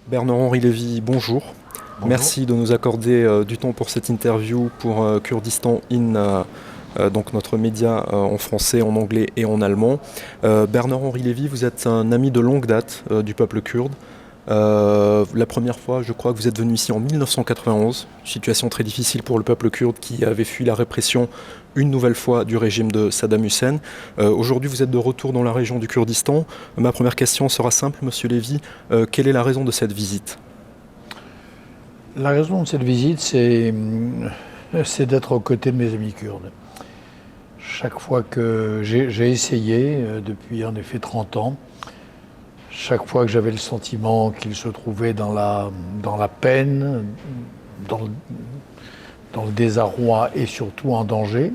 Bernard-Henri Lévy, bonjour. Bonjour. Merci de nous accorder du temps pour cette interview pour Kurdistan In, donc notre média en français, en anglais et en allemand. Bernard-Henri Lévy, vous êtes un ami de longue date du peuple kurde. La première fois, je crois que vous êtes venu ici en 1991, situation très difficile pour le peuple kurde qui avait fui la répression une nouvelle fois du régime de Saddam Hussein. Aujourd'hui, vous êtes de retour dans la région du Kurdistan. Ma première question sera simple, Monsieur Lévy. Quelle est la raison de cette visite ? La raison de cette visite, c'est d'être aux côtés de mes amis kurdes. Chaque fois que j'ai essayé, depuis en effet 30 ans, chaque fois que j'avais le sentiment qu'ils se trouvaient dans la peine, dans le désarroi et surtout en danger,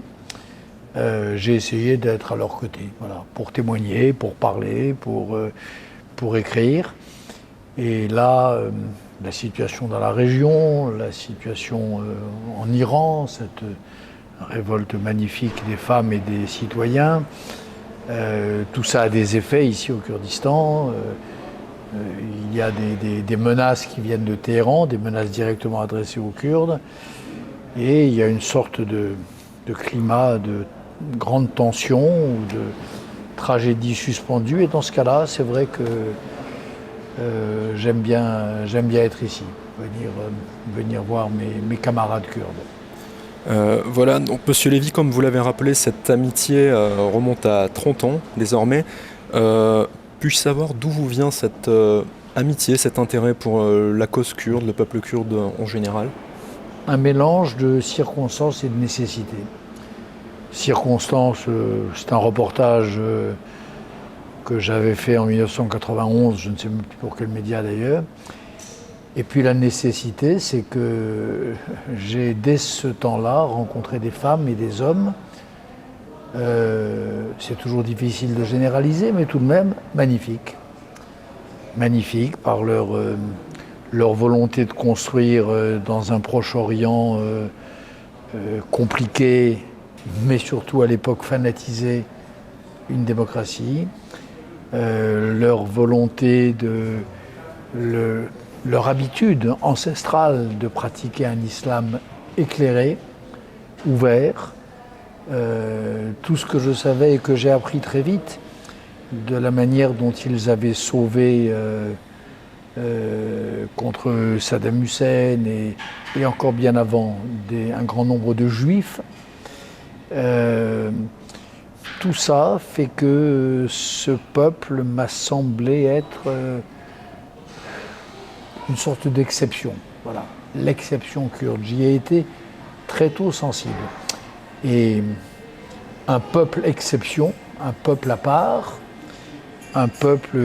j'ai essayé d'être à leur côté, voilà, pour témoigner, pour parler, pour écrire. Et là, la situation dans la région, la situation en Iran, cette révolte magnifique des femmes et des citoyens, tout ça a des effets ici au Kurdistan. Il y a des menaces qui viennent de Téhéran, des menaces directement adressées aux Kurdes. Et il y a une sorte de climat de grande tension ou de tragédie suspendue. Et dans ce cas-là, c'est vrai que j'aime bien être ici, venir voir mes camarades kurdes. Voilà, donc Monsieur Lévy, comme vous l'avez rappelé, cette amitié remonte à 30 ans désormais. Puis-je savoir d'où vous vient cette amitié, cet intérêt pour la cause kurde, le peuple kurde en général ? Un mélange de circonstances et de nécessité. Circonstances, c'est un reportage que j'avais fait en 1991, je ne sais plus pour quel média d'ailleurs. Et puis la nécessité, c'est que j'ai dès ce temps-là rencontré des femmes et des hommes. C'est toujours difficile de généraliser, mais tout de même magnifiques. Magnifiques par leur volonté de construire dans un Proche-Orient compliqué, mais surtout à l'époque fanatisé, une démocratie. Leur volonté leur habitude ancestrale de pratiquer un islam éclairé, ouvert. Tout ce que je savais et que j'ai appris très vite de la manière dont ils avaient sauvé contre Saddam Hussein et encore bien avant un grand nombre de juifs. Tout ça fait que ce peuple m'a semblé être une sorte d'exception. Voilà, l'exception kurde. J'y ai été très tôt sensible. Et un peuple exception, un peuple à part, un peuple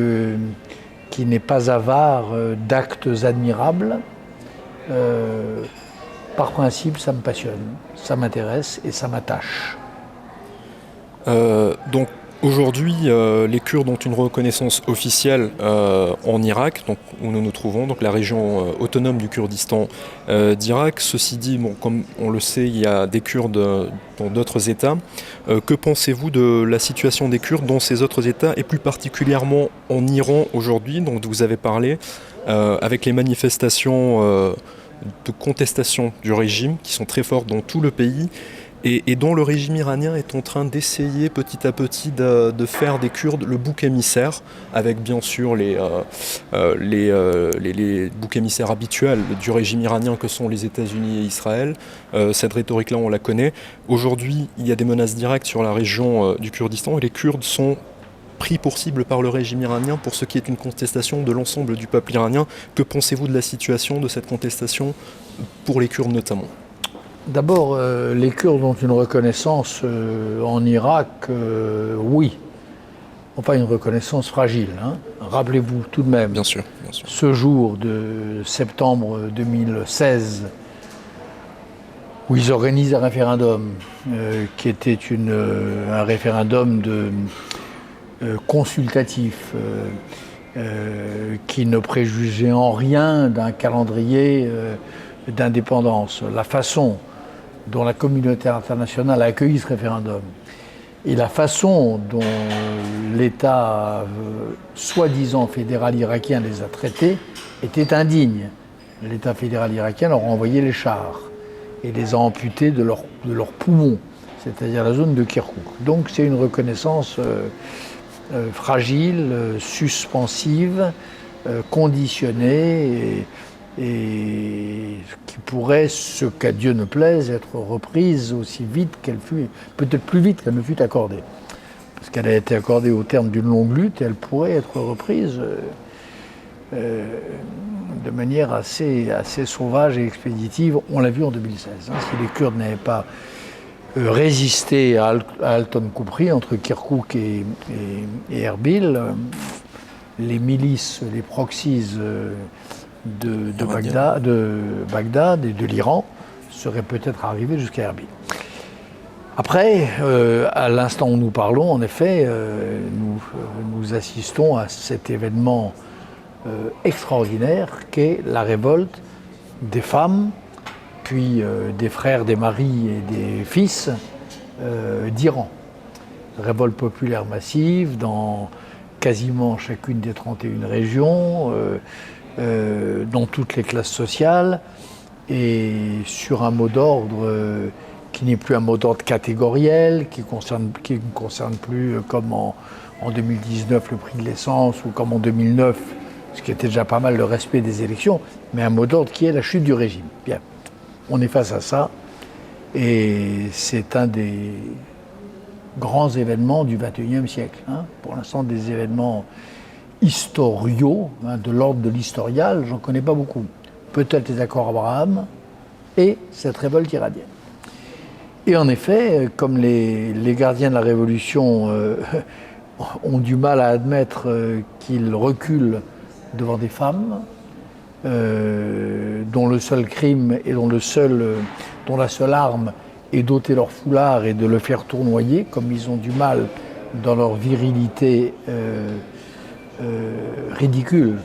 qui n'est pas avare d'actes admirables, par principe, ça me passionne, ça m'intéresse et ça m'attache. Donc aujourd'hui, les Kurdes ont une reconnaissance officielle en Irak, donc, où nous nous trouvons, donc la région autonome du Kurdistan d'Irak. Ceci dit, bon, comme on le sait, il y a des Kurdes dans d'autres États. Que pensez-vous de la situation des Kurdes dans ces autres États, et plus particulièrement en Iran aujourd'hui, dont vous avez parlé, avec les manifestations de contestation du régime qui sont très fortes dans tout le pays, et dont le régime iranien est en train d'essayer petit à petit de faire des Kurdes le bouc émissaire, avec bien sûr les boucs émissaires habituels du régime iranien que sont les États-Unis et Israël. Cette rhétorique-là, on la connaît. Aujourd'hui, il y a des menaces directes sur la région du Kurdistan, et les Kurdes sont pris pour cible par le régime iranien pour ce qui est une contestation de l'ensemble du peuple iranien. Que pensez-vous de la situation, de cette contestation, pour les Kurdes notamment ? D'abord, les Kurdes ont une reconnaissance en Irak, oui. Enfin, une reconnaissance fragile. Hein. Rappelez-vous tout de même, bien sûr. Ce jour de septembre 2016, où ils organisent un référendum, qui était un référendum consultatif, qui ne préjugeait en rien d'un calendrier d'indépendance. La façon dont la communauté internationale a accueilli ce référendum et la façon dont l'État soi-disant fédéral irakien les a traités étaient indignes. L'État fédéral irakien leur a envoyé les chars et les a amputés de leurs poumons, c'est-à-dire la zone de Kirkouk. Donc c'est une reconnaissance fragile, suspensive, conditionnée et qui pourrait, ce qu'à Dieu ne plaise, être reprise aussi vite qu'elle fut, peut-être plus vite qu'elle ne fut accordée. Parce qu'elle a été accordée au terme d'une longue lutte et elle pourrait être reprise de manière assez sauvage et expéditive. On l'a vu en 2016. Si les Kurdes n'avaient pas résisté à Alton Koupri, entre Kirkouk et Erbil, les milices, les proxies de Bagdad et de l'Iran seraient peut-être arrivées jusqu'à Erbil. Après, à l'instant où nous parlons, en effet, nous assistons à cet événement extraordinaire qu'est la révolte des femmes, puis des frères, des maris et des fils d'Iran. Révolte populaire massive dans quasiment chacune des 31 régions, dans toutes les classes sociales, et sur un mot d'ordre qui n'est plus un mot d'ordre catégoriel, qui ne concerne plus comme en 2019 le prix de l'essence, ou comme en 2009, ce qui était déjà pas mal, le respect des élections, mais un mot d'ordre qui est la chute du régime. Bien, on est face à ça, et c'est un des grands événements du XXIe siècle. Pour l'instant, des événements historiaux, de l'ordre de l'historial, j'en connais pas beaucoup. Peut-être les accords Abraham et cette révolte iranienne. Et en effet, comme les gardiens de la Révolution ont du mal à admettre qu'ils reculent devant des femmes, dont le seul crime et dont la seule arme est d'ôter leur foulard et de le faire tournoyer, comme ils ont du mal dans leur virilité ridicule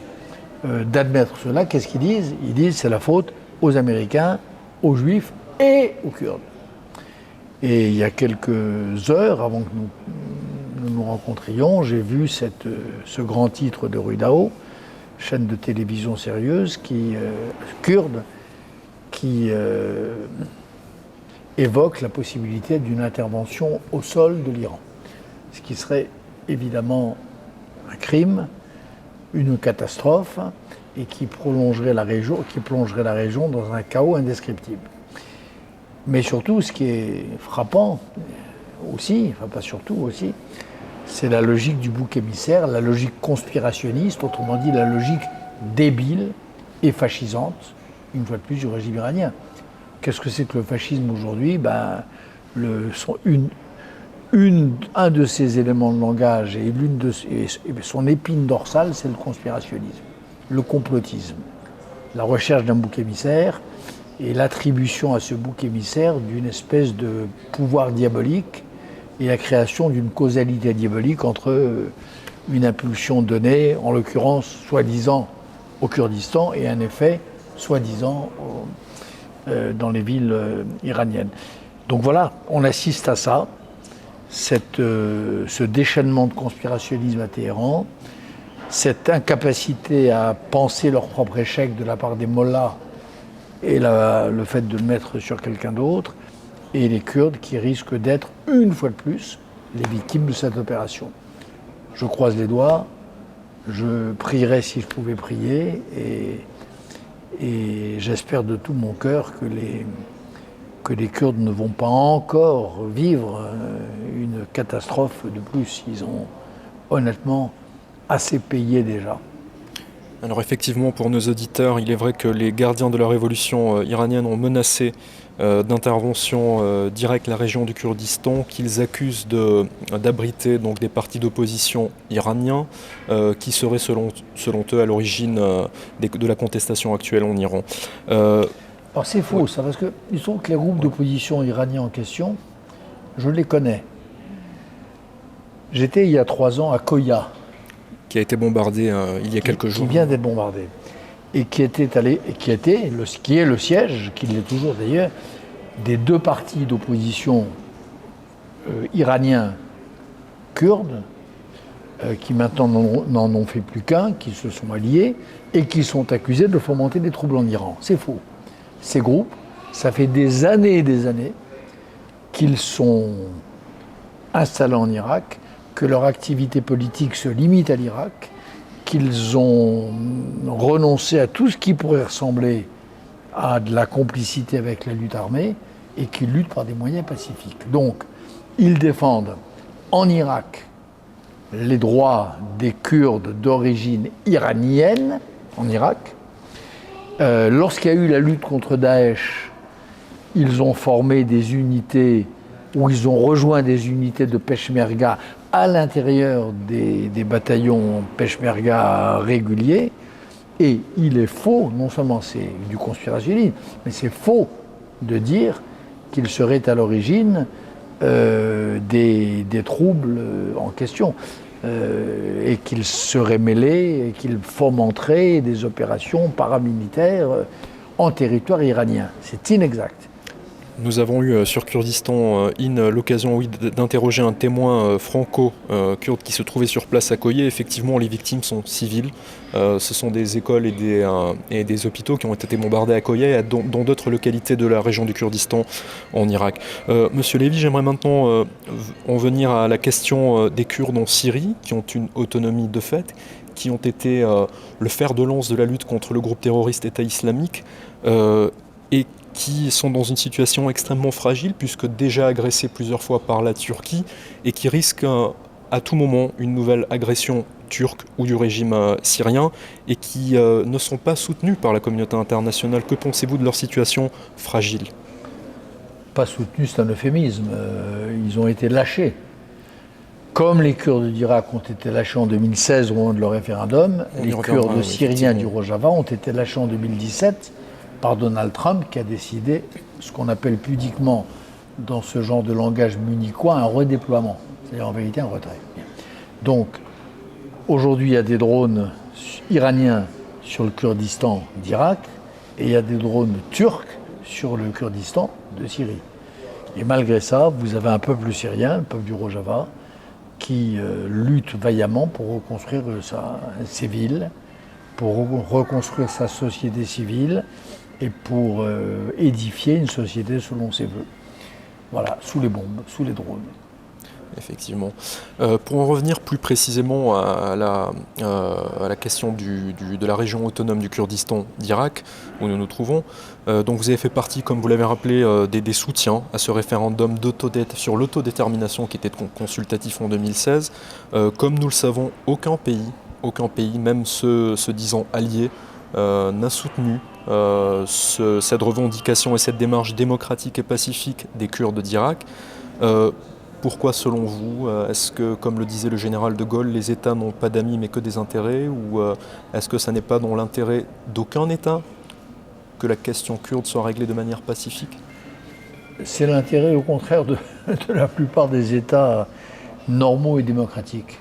d'admettre cela, qu'est-ce qu'ils disent? Ils disent c'est la faute aux Américains, aux Juifs et aux Kurdes. Et il y a quelques heures, avant que nous rencontrions, j'ai vu ce grand titre de Rudao, chaîne de télévision sérieuse, kurde, qui évoque la possibilité d'une intervention au sol de l'Iran. Ce qui serait évidemment un crime, une catastrophe, et qui plongerait la région dans un chaos indescriptible. Mais surtout, ce qui est frappant aussi, enfin pas surtout aussi, c'est la logique du bouc émissaire, la logique conspirationniste, autrement dit la logique débile et fascisante, une fois de plus, du régime iranien. Qu'est-ce que c'est que le fascisme aujourd'hui? Un de ses éléments de langage et son épine dorsale, c'est le conspirationnisme, le complotisme, la recherche d'un bouc émissaire et l'attribution à ce bouc émissaire d'une espèce de pouvoir diabolique et la création d'une causalité diabolique entre une impulsion donnée, en l'occurrence soi-disant au Kurdistan, et un effet soi-disant dans les villes iraniennes. Donc voilà, on assiste à ça, ce déchaînement de conspirationnisme à Téhéran, cette incapacité à penser leur propre échec de la part des mollahs et le fait de le mettre sur quelqu'un d'autre, et les Kurdes qui risquent d'être, une fois de plus, les victimes de cette opération. Je croise les doigts, je prierais si je pouvais prier, et j'espère de tout mon cœur que les Kurdes ne vont pas encore vivre une catastrophe de plus. Ils ont honnêtement assez payé déjà. Alors effectivement, pour nos auditeurs, il est vrai que les gardiens de la révolution iranienne ont menacé d'intervention directe la région du Kurdistan, qu'ils accusent d'abriter donc des partis d'opposition iraniens qui seraient selon eux à l'origine de la contestation actuelle en Iran. Alors c'est faux ça, parce qu'il se trouve que les groupes d'opposition iraniens en question, je les connais. J'étais il y a 3 ans à Koya, qui a été bombardé il y a quelques jours. Qui vient d'être bombardé. Et qui est le siège, qui l'est toujours d'ailleurs, des 2 partis d'opposition iraniens kurdes, qui maintenant n'en ont fait plus qu'un, qui se sont alliés et qui sont accusés de fomenter des troubles en Iran. C'est faux. Ces groupes, ça fait des années et des années qu'ils sont installés en Irak, que leur activité politique se limite à l'Irak, qu'ils ont renoncé à tout ce qui pourrait ressembler à de la complicité avec la lutte armée et qu'ils luttent par des moyens pacifiques. Donc, ils défendent en Irak les droits des Kurdes d'origine iranienne, en Irak. Lorsqu'il y a eu la lutte contre Daesh, ils ont formé des unités, ou ils ont rejoint des unités de Peshmerga à l'intérieur des bataillons Peshmerga réguliers. Et il est faux, non seulement c'est du conspirationnisme, mais c'est faux de dire qu'ils seraient à l'origine des troubles en question. Et qu'ils seraient mêlés, et qu'ils fomenteraient des opérations paramilitaires en territoire iranien. C'est inexact. Nous avons eu sur Kurdistan In l'occasion d'interroger un témoin franco-kurde qui se trouvait sur place à Koye. Effectivement, les victimes sont civiles. Ce sont des écoles et des hôpitaux qui ont été bombardés à Koye, dans d'autres localités de la région du Kurdistan en Irak. Monsieur Lévy, j'aimerais maintenant en venir à la question des Kurdes en Syrie, qui ont une autonomie de fait, qui ont été le fer de lance de la lutte contre le groupe terroriste État islamique, et qui sont dans une situation extrêmement fragile, puisque déjà agressés plusieurs fois par la Turquie, et qui risquent à tout moment une nouvelle agression turque ou du régime syrien, et qui ne sont pas soutenus par la communauté internationale. Que pensez-vous de leur situation fragile ? Pas soutenus, c'est un euphémisme. Ils ont été lâchés. Comme les Kurdes d'Irak ont été lâchés en 2016 au moment de leur référendum, les Kurdes syriens du Rojava ont été lâchés en 2017 par Donald Trump, qui a décidé ce qu'on appelle pudiquement dans ce genre de langage munichois un redéploiement, c'est-à-dire en vérité un retrait. Donc aujourd'hui il y a des drones iraniens sur le Kurdistan d'Irak et il y a des drones turcs sur le Kurdistan de Syrie. Et malgré ça, vous avez un peuple syrien, le peuple du Rojava, qui lutte vaillamment pour reconstruire ses villes, pour reconstruire sa société civile, et pour édifier une société selon ses voeux. Voilà, sous les bombes, sous les drones. Effectivement. Pour en revenir plus précisément à la question de la région autonome du Kurdistan d'Irak, où nous nous trouvons, donc vous avez fait partie, comme vous l'avez rappelé, des soutiens à ce référendum sur l'autodétermination qui était consultatif en 2016. Comme nous le savons, aucun pays, même ceux se disant alliés, n'a soutenu cette revendication et cette démarche démocratique et pacifique des Kurdes d'Irak. Pourquoi, selon vous, est-ce que, comme le disait le général de Gaulle, les États n'ont pas d'amis mais que des intérêts, ou est-ce que ça n'est pas dans l'intérêt d'aucun État que la question kurde soit réglée de manière pacifique ? C'est l'intérêt, au contraire, de la plupart des États normaux et démocratiques.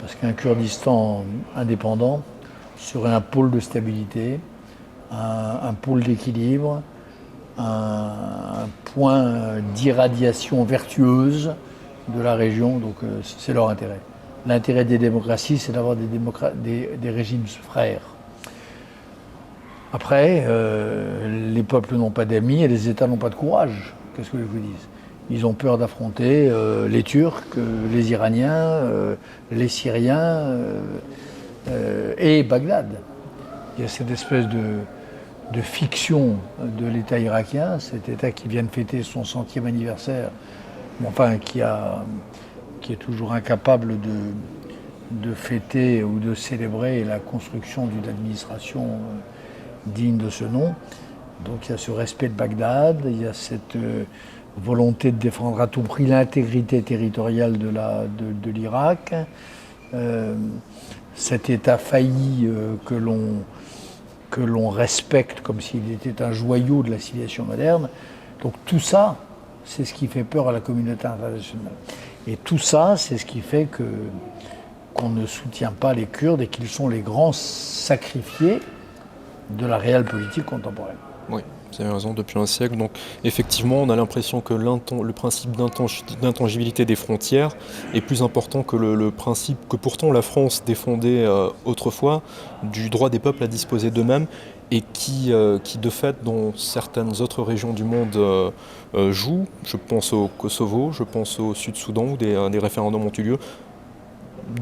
Parce qu'un Kurdistan indépendant serait un pôle de stabilité, un pôle d'équilibre, un point d'irradiation vertueuse de la région, donc c'est leur intérêt. L'intérêt des démocraties, c'est d'avoir des régimes frères. Après, les peuples n'ont pas d'amis et les États n'ont pas de courage. Qu'est-ce que je vous dis ? Ils ont peur d'affronter les Turcs, les Iraniens, les Syriens et Bagdad. Il y a cette espèce de fiction de l'État irakien, cet État qui vient de fêter son 100e anniversaire, enfin qui est toujours incapable de fêter ou de célébrer la construction d'une administration digne de ce nom. Donc il y a ce respect de Bagdad, il y a cette volonté de défendre à tout prix l'intégrité territoriale de l'Irak, cet État failli que l'on respecte comme s'il était un joyau de la civilisation moderne. Donc tout ça, c'est ce qui fait peur à la communauté internationale. Et tout ça, c'est ce qui fait qu'on ne soutient pas les Kurdes et qu'ils sont les grands sacrifiés de la réelle politique contemporaine. Oui, Vous avez raison, depuis un siècle. Donc effectivement, on a l'impression que le principe d'intangibilité des frontières est plus important que le principe que pourtant la France défendait autrefois du droit des peuples à disposer d'eux-mêmes et qui de fait dans certaines autres régions du monde joue. Je pense au Kosovo, je pense au Sud-Soudan où des référendums ont eu lieu.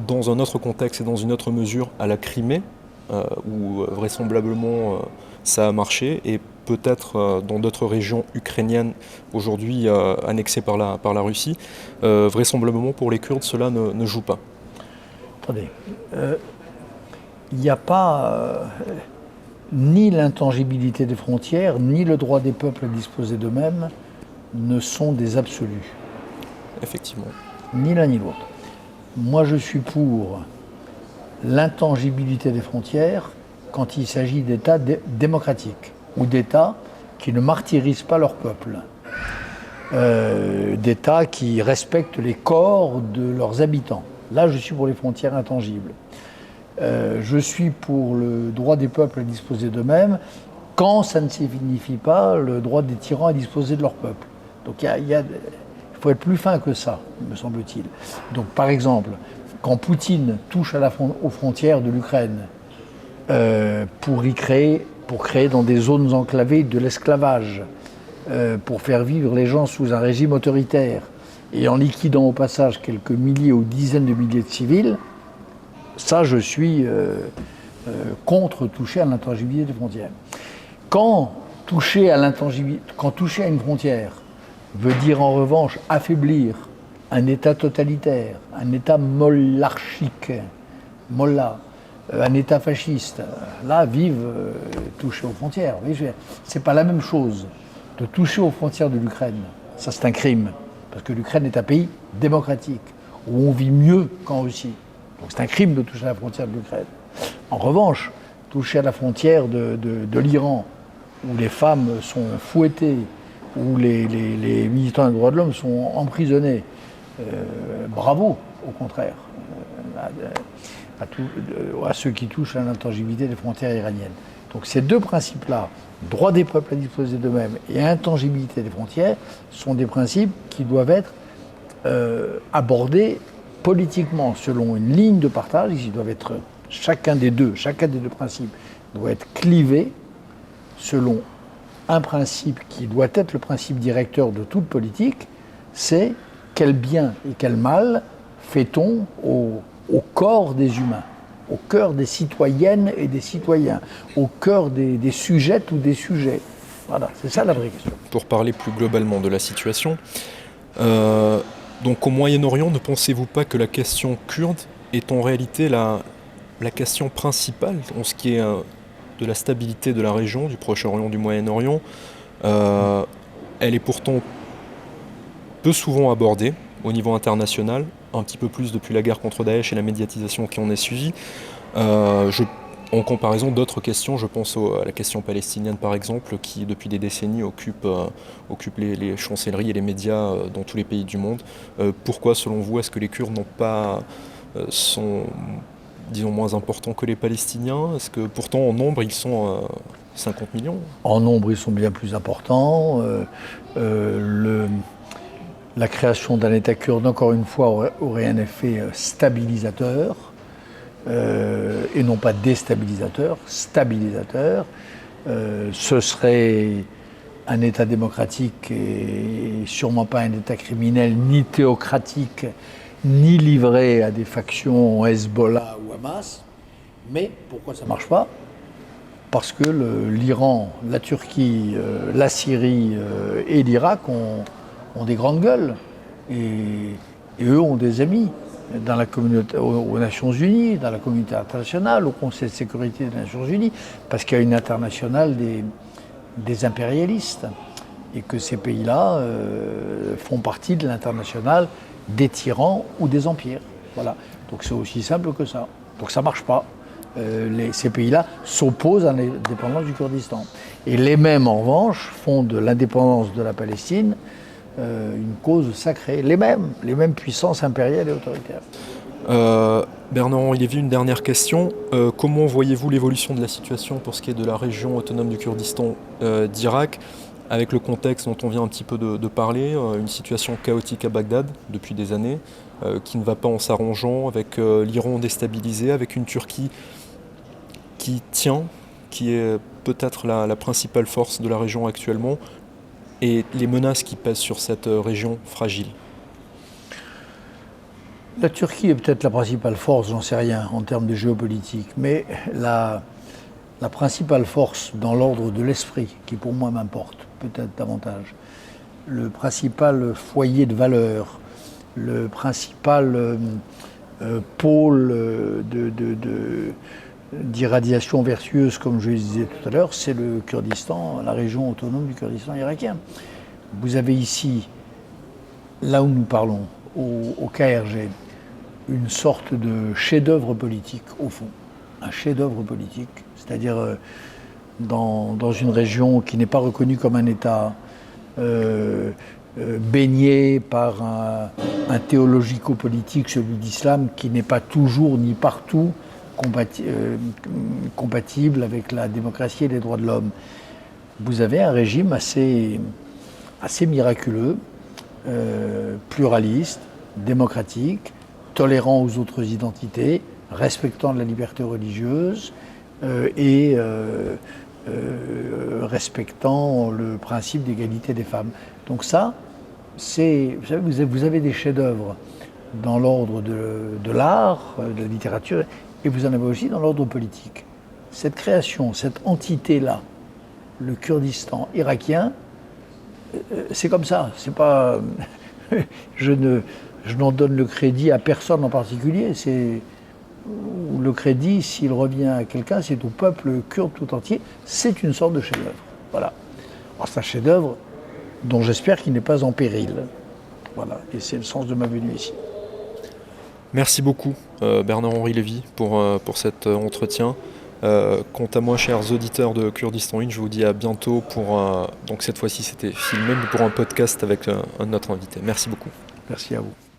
Dans un autre contexte et dans une autre mesure à la Crimée, où vraisemblablement ça a marché, et peut-être dans d'autres régions ukrainiennes aujourd'hui annexées par la Russie, vraisemblablement pour les Kurdes cela ne joue pas. Attendez, il n'y a pas ni l'intangibilité des frontières, ni le droit des peuples à disposer d'eux-mêmes ne sont des absolus. Effectivement. Ni l'un ni l'autre. Moi, je suis pour l'intangibilité des frontières quand il s'agit d'États démocratiques ou d'États qui ne martyrisent pas leur peuple, d'États qui respectent les corps de leurs habitants. Là, je suis pour les frontières intangibles. Je suis pour le droit des peuples à disposer d'eux-mêmes quand ça ne signifie pas le droit des tyrans à disposer de leur peuple. Donc il faut être plus fin que ça, me semble-t-il. Donc par exemple, quand Poutine touche aux frontières de l'Ukraine pour créer dans des zones enclavées de l'esclavage, pour faire vivre les gens sous un régime autoritaire, et en liquidant au passage quelques milliers ou dizaines de milliers de civils, ça je suis contre toucher à l'intangibilité des frontières. Quand toucher à une frontière veut dire en revanche affaiblir un État totalitaire, un État mollarchique, un État fasciste, là vivent toucher aux frontières. C'est pas la même chose de toucher aux frontières de l'Ukraine. Ça c'est un crime, parce que l'Ukraine est un pays démocratique, où on vit mieux qu'en Russie. Donc c'est un crime de toucher à la frontière de l'Ukraine. En revanche, toucher à la frontière de l'Iran, où les femmes sont fouettées, où les militants des droits de l'homme sont emprisonnés, bravo, au contraire, à ceux qui touchent à l'intangibilité des frontières iraniennes. Donc ces deux principes-là, droit des peuples à disposer d'eux-mêmes et intangibilité des frontières, sont des principes qui doivent être abordés politiquement selon une ligne de partage. Ils doivent être chacun des deux principes doit être clivé selon un principe qui doit être le principe directeur de toute politique, c'est quel bien et quel mal fait-on au corps des humains, au cœur des citoyennes et des citoyens, au cœur des sujettes ou des sujets. Voilà, c'est ça la vraie question. Pour parler plus globalement de la situation, donc au Moyen-Orient, ne pensez-vous pas que la question kurde est en réalité la question principale en ce qui est de la stabilité de la région, du Proche-Orient, du Moyen-Orient? Elle est pourtant peu souvent abordée au niveau international, un petit peu plus depuis la guerre contre Daesh et la médiatisation qui en est suivie. En comparaison d'autres questions, je pense à la question palestinienne par exemple, qui depuis des décennies occupe les chancelleries et les médias dans tous les pays du monde. Pourquoi, selon vous, est-ce que les Kurdes sont, disons, moins importants que les Palestiniens? Est-ce que pourtant en nombre ils sont 50 millions? En nombre ils sont bien plus importants. La création d'un État kurde, encore une fois, aurait un effet stabilisateur, et non pas déstabilisateur, stabilisateur. Ce serait un État démocratique et sûrement pas un État criminel, ni théocratique, ni livré à des factions Hezbollah ou Hamas. Mais pourquoi ça ne marche pas? Parce que l'Iran, la Turquie, la Syrie et l'Irak ont des grandes gueules. Et eux ont des amis dans la communauté, aux Nations Unies, dans la communauté internationale, au Conseil de sécurité des Nations Unies, parce qu'il y a une internationale des impérialistes. Et que ces pays-là font partie de l'internationale des tyrans ou des empires. Voilà. Donc c'est aussi simple que ça. Donc ça ne marche pas. Ces pays-là s'opposent à l'indépendance du Kurdistan. Et les mêmes, en revanche, font de l'indépendance de la Palestine une cause sacrée. Les mêmes puissances impériales et autoritaires. Bernard-Henri Lévy, une dernière question. Comment voyez-vous l'évolution de la situation pour ce qui est de la région autonome du Kurdistan d'Irak, avec le contexte dont on vient un petit peu de parler, une situation chaotique à Bagdad depuis des années, qui ne va pas en s'arrangeant, avec l'Iran déstabilisé, avec une Turquie qui tient, qui est peut-être la principale force de la région actuellement, et les menaces qui pèsent sur cette région fragile? La Turquie est peut-être la principale force, j'en sais rien, en termes de géopolitique, mais la principale force dans l'ordre de l'esprit, qui pour moi m'importe peut-être davantage, le principal foyer de valeur, le principal pôle d'irradiation vertueuse, comme je le disais tout à l'heure, c'est le Kurdistan, la région autonome du Kurdistan irakien. Vous avez ici, là où nous parlons, au KRG, une sorte de chef-d'œuvre politique, au fond. Un chef-d'œuvre politique, c'est-à-dire dans une région qui n'est pas reconnue comme un État, baigné par un théologico-politique, celui d'islam, qui n'est pas toujours ni partout compatible avec la démocratie et les droits de l'homme. Vous avez un régime assez miraculeux, pluraliste, démocratique, tolérant aux autres identités, respectant la liberté religieuse et respectant le principe d'égalité des femmes. Donc ça, vous savez, vous avez des chefs-d'œuvre dans l'ordre de l'art, de la littérature, et vous en avez aussi dans l'ordre politique. Cette création, cette entité-là, le Kurdistan irakien, c'est comme ça. C'est pas, je n'en donne le crédit à personne en particulier. Le crédit, s'il revient à quelqu'un, c'est au peuple kurde tout entier. C'est une sorte de chef-d'œuvre. Voilà. Alors c'est un chef-d'œuvre dont j'espère qu'il n'est pas en péril. Voilà. Et c'est le sens de ma venue ici. Merci beaucoup Bernard-Henri Lévy pour cet entretien. Quant à moi, chers auditeurs de Kurdistan 1, je vous dis à bientôt donc cette fois-ci c'était filmé, mais pour un podcast avec un autre invité. Merci beaucoup. Merci à vous.